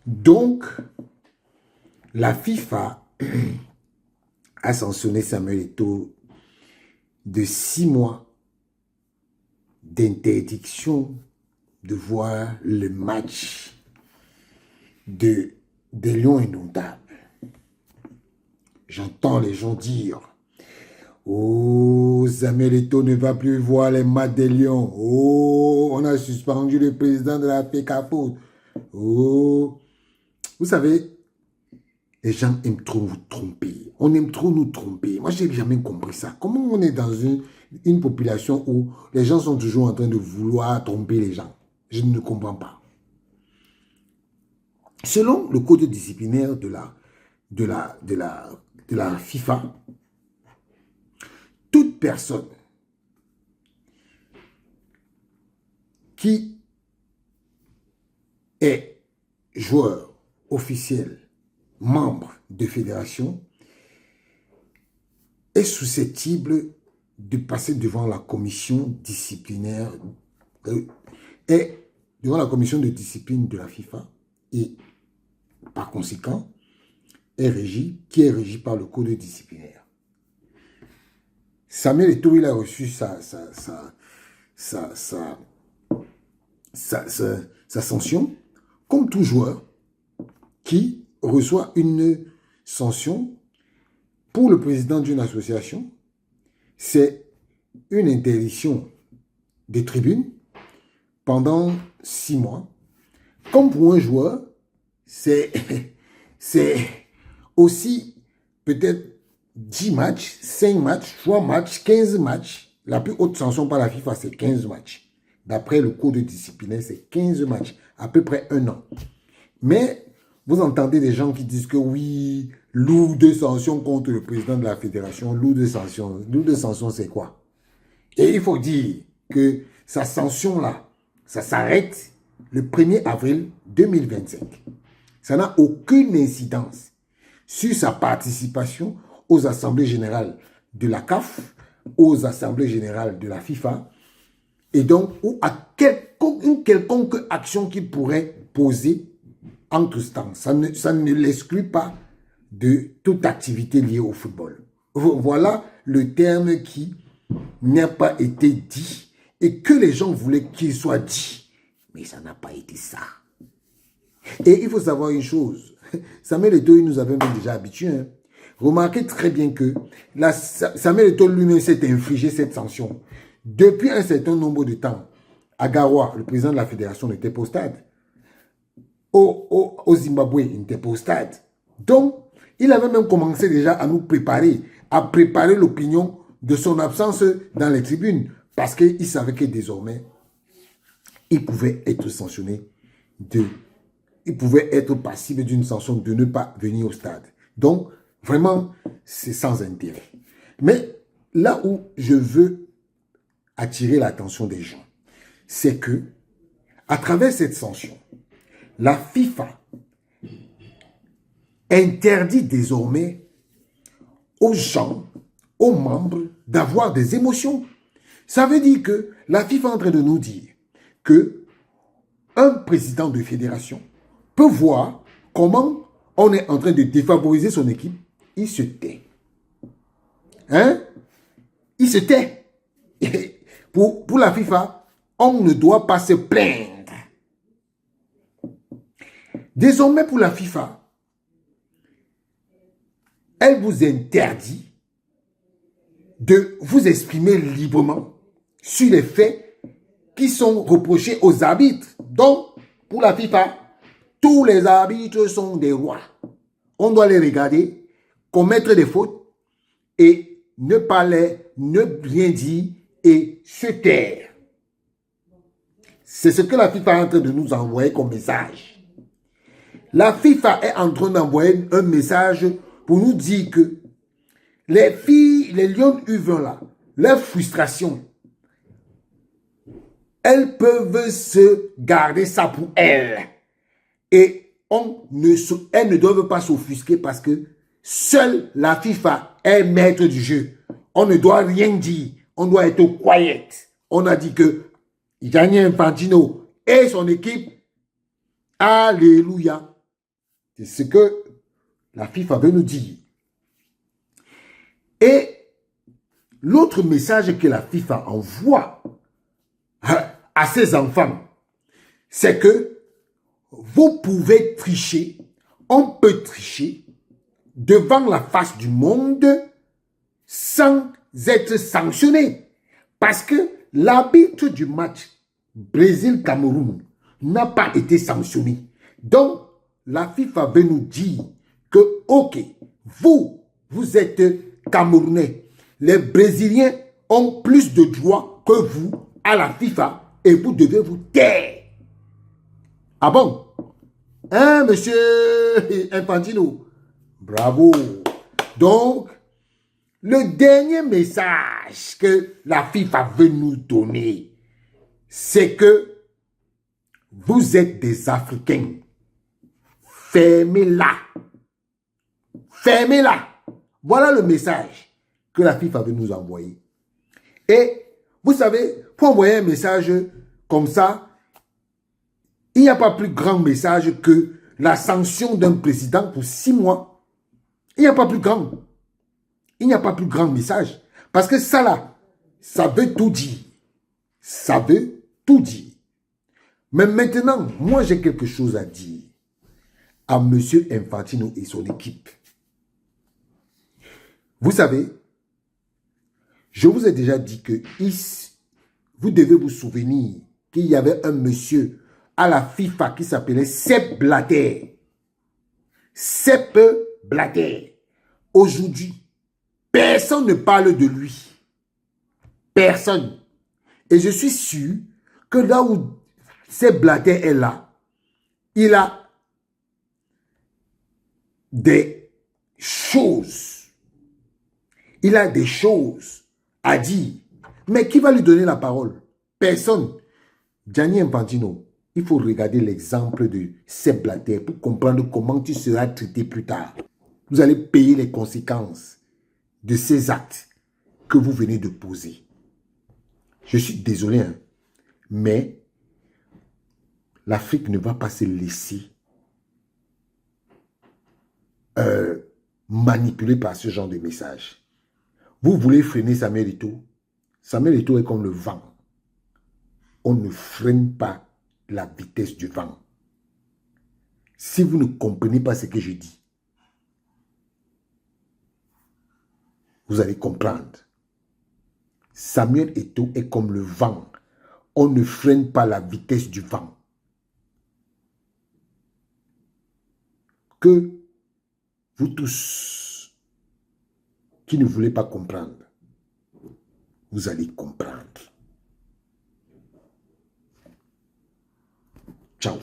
Donc, la FIFA a sanctionné Samuel Eto'o de 6 mois d'interdiction de voir le match des Lions indomptables. J'entends les gens dire « Oh, Samuel Eto'o ne va plus voir les matchs des Lions. Oh, on a suspendu le président de la FECAFOOT. Oh, vous savez, les gens aiment trop vous tromper. On aime trop nous tromper. Moi, je n'ai jamais compris ça. Comment on est dans une population où les gens sont toujours en train de vouloir tromper les gens? Je ne comprends pas. Selon le code disciplinaire de la FIFA, toute personne qui est joueur officiel, membre de fédération, est susceptible de passer devant la commission disciplinaire, devant la commission de discipline de la FIFA et par conséquent qui est régi par le code disciplinaire. Samuel Eto'o, il a reçu sa sanction comme tout joueur qui reçoit une sanction pour le président d'une association. C'est une interdiction des tribunes pendant 6 mois. Comme pour un joueur, c'est aussi peut-être 10 matchs, 5 matchs, 3 matchs, 15 matchs. La plus haute sanction par la FIFA, c'est 15 matchs. D'après le code disciplinaire, c'est 15 matchs, à peu près 1 an. Mais vous entendez des gens qui disent que oui, lourde sanction contre le président de la fédération, lourde sanction, c'est quoi? Et il faut dire que sa sanction-là, ça s'arrête le 1er avril 2025. Ça n'a aucune incidence sur sa participation aux assemblées générales de la CAF, aux assemblées générales de la FIFA, et donc ou à une quelconque action qu'il pourrait poser entre ce temps. Ça ne l'exclut pas de toute activité liée au football. Voilà le terme qui n'a pas été dit et que les gens voulaient qu'il soit dit. Mais ça n'a pas été ça. Et il faut savoir une chose. Samuel Eto'o, il nous avait même déjà habitués. Hein. Remarquez très bien que Samuel Eto'o lui-même s'est infligé cette sanction. Depuis un certain nombre de temps, Agawa, le président de la fédération, n'était pas au stade. Au Zimbabwe, il n'était pas au stade. Donc, il avait même commencé déjà à nous préparer, à préparer l'opinion de son absence dans les tribunes, parce qu'il savait que désormais, il pouvait être sanctionné, il pouvait être passible d'une sanction de ne pas venir au stade. Donc, vraiment, c'est sans intérêt. Mais là où je veux attirer l'attention des gens, c'est que, à travers cette sanction, la FIFA interdit désormais aux gens, aux membres, d'avoir des émotions. Ça veut dire que la FIFA est en train de nous dire que un président de fédération peut voir comment on est en train de défavoriser son équipe. Il se tait. Hein? Il se tait. Pour la FIFA, on ne doit pas se plaindre. Désormais, pour la FIFA, elle vous interdit de vous exprimer librement sur les faits qui sont reprochés aux arbitres. Donc, pour la FIFA, tous les arbitres sont des rois. On doit les regarder, commettre des fautes et ne rien dire et se taire. C'est ce que la FIFA est en train de nous envoyer comme message. La FIFA est en train d'envoyer un message pour nous dire que les filles, les Lions U20 là, leur frustration, elles peuvent se garder ça pour elles. Et elles ne doivent pas s'offusquer parce que seule la FIFA est maître du jeu. On ne doit rien dire. on doit être quiet. On a dit que Gianni Infantino et son équipe, alléluia. C'est ce que la FIFA veut nous dire. Et l'autre message que la FIFA envoie à ses enfants, c'est que vous pouvez tricher, on peut tricher devant la face du monde sans être sanctionné. Parce que l'arbitre du match Brésil-Cameroun n'a pas été sanctionné. Donc, la FIFA veut nous dire que, ok, vous êtes Camerounais. Les Brésiliens ont plus de droits que vous à la FIFA et vous devez vous taire. Ah bon? Hein, monsieur Infantino? Bravo. Donc, le dernier message que la FIFA veut nous donner, c'est que vous êtes des Africains. Fermez-la. Fermez-la. Voilà le message que la FIFA veut nous envoyer. Et vous savez, pour envoyer un message comme ça, il n'y a pas plus grand message que la sanction d'un président pour 6 mois. Il n'y a pas plus grand. Il n'y a pas plus grand message. Parce que ça là, ça veut tout dire. Ça veut tout dire. Mais maintenant, moi j'ai quelque chose à dire à M. Infantino et son équipe. Vous savez, je vous ai déjà dit que vous devez vous souvenir qu'il y avait un monsieur à la FIFA qui s'appelait Sepp Blatter. Sepp Blatter. Aujourd'hui, personne ne parle de lui. Personne. Et je suis sûr que là où Sepp Blatter est là, il a des choses. Il a des choses à dire. Mais qui va lui donner la parole? Personne. Gianni Infantino, il faut regarder l'exemple de Sepp Blatter pour comprendre comment tu seras traité plus tard. Vous allez payer les conséquences de ces actes que vous venez de poser. Je suis désolé, hein, mais l'Afrique ne va pas se laisser manipuler par ce genre de message. Vous voulez freiner Samuel Eto'o? Samuel Eto'o est comme le vent. On ne freine pas la vitesse du vent. Si vous ne comprenez pas ce que je dis, vous allez comprendre. Samuel Eto'o est comme le vent. On ne freine pas la vitesse du vent. Que vous tous qui ne voulez pas comprendre, vous allez comprendre. Ciao.